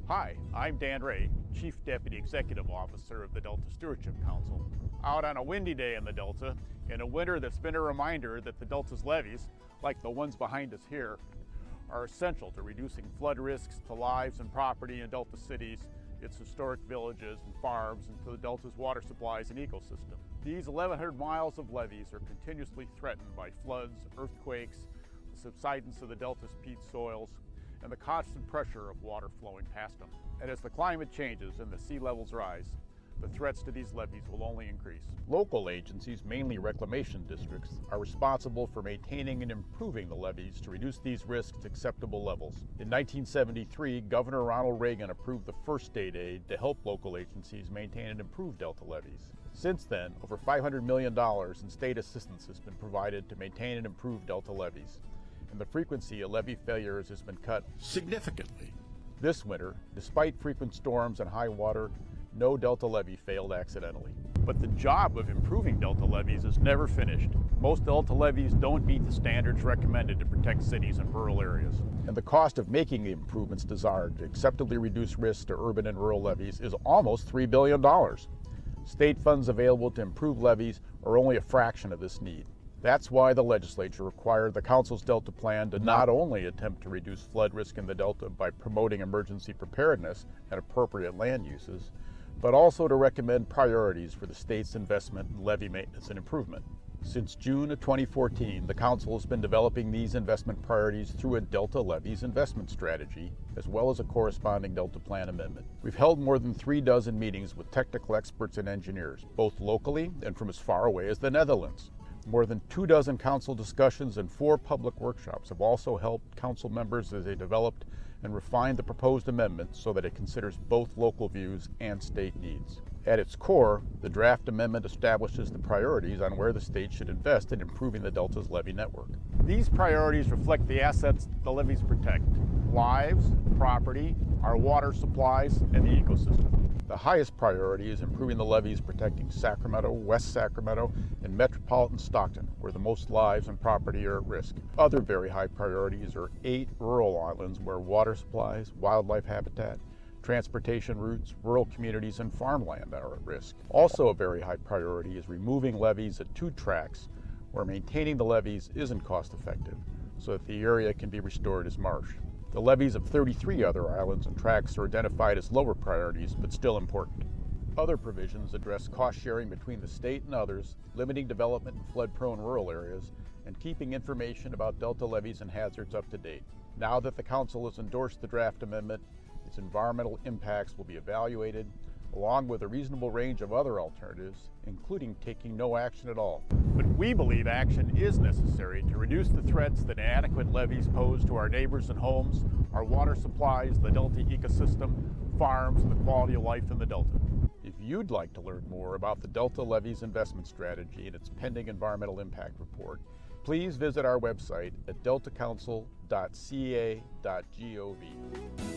Hi, I'm Dan Ray, Chief Deputy Executive Officer of the Delta Stewardship Council. Out on a windy day in the Delta, in a winter that's been a reminder that the Delta's levees, like the ones behind us here, are essential to reducing flood risks to lives and property in Delta cities, its historic villages and farms, and to the Delta's water supplies and ecosystem. These 1,100 miles of levees are continuously threatened by floods, earthquakes, the subsidence of the Delta's peat soils, and the constant pressure of water flowing past them. And as the climate changes and the sea levels rise, the threats to these levees will only increase. Local agencies, mainly reclamation districts, are responsible for maintaining and improving the levees to reduce these risks to acceptable levels. In 1973, Governor Ronald Reagan approved the first state aid to help local agencies maintain and improve Delta levees. Since then, over $500 million in state assistance has been provided to maintain and improve Delta levees, and the frequency of levee failures has been cut significantly. This winter, despite frequent storms and high water, no Delta levee failed accidentally. But the job of improving Delta levees is never finished. Most Delta levees don't meet the standards recommended to protect cities and rural areas. And the cost of making the improvements desired to acceptably reduce risks to urban and rural levees is almost $3 billion. State funds available to improve levees are only a fraction of this need. That's why the legislature required the Council's Delta Plan to not only attempt to reduce flood risk in the Delta by promoting emergency preparedness and appropriate land uses, but also to recommend priorities for the state's investment in levee maintenance and improvement. Since June of 2014, the Council has been developing these investment priorities through a Delta Levees investment strategy, as well as a corresponding Delta Plan amendment. We've held more than 36 meetings with technical experts and engineers, both locally and from as far away as the Netherlands. More than 24 council discussions and 4 public workshops have also helped council members as they developed and refined the proposed amendment so that it considers both local views and state needs. At its core, the draft amendment establishes the priorities on where the state should invest in improving the Delta's levee network. These priorities reflect the assets the levees protect: lives, property, our water supplies, and the ecosystem. The highest priority is improving the levees protecting Sacramento, West Sacramento, and metropolitan Stockton, where the most lives and property are at risk. Other very high priorities are 8 rural islands where water supplies, wildlife habitat, transportation routes, rural communities, and farmland are at risk. Also a very high priority is removing levees at 2 tracts where maintaining the levees isn't cost effective, so that the area can be restored as marsh. The levees of 33 other islands and tracts are identified as lower priorities, but still important. Other provisions address cost sharing between the state and others, limiting development in flood-prone rural areas, and keeping information about Delta levees and hazards up to date. Now that the Council has endorsed the draft amendment, its environmental impacts will be evaluated, along with a reasonable range of other alternatives, including taking no action at all. But we believe action is necessary to reduce the threats that inadequate levees pose to our neighbors and homes, our water supplies, the Delta ecosystem, farms, and the quality of life in the Delta. If you'd like to learn more about the Delta Levees investment strategy and its pending environmental impact report, please visit our website at deltacouncil.ca.gov.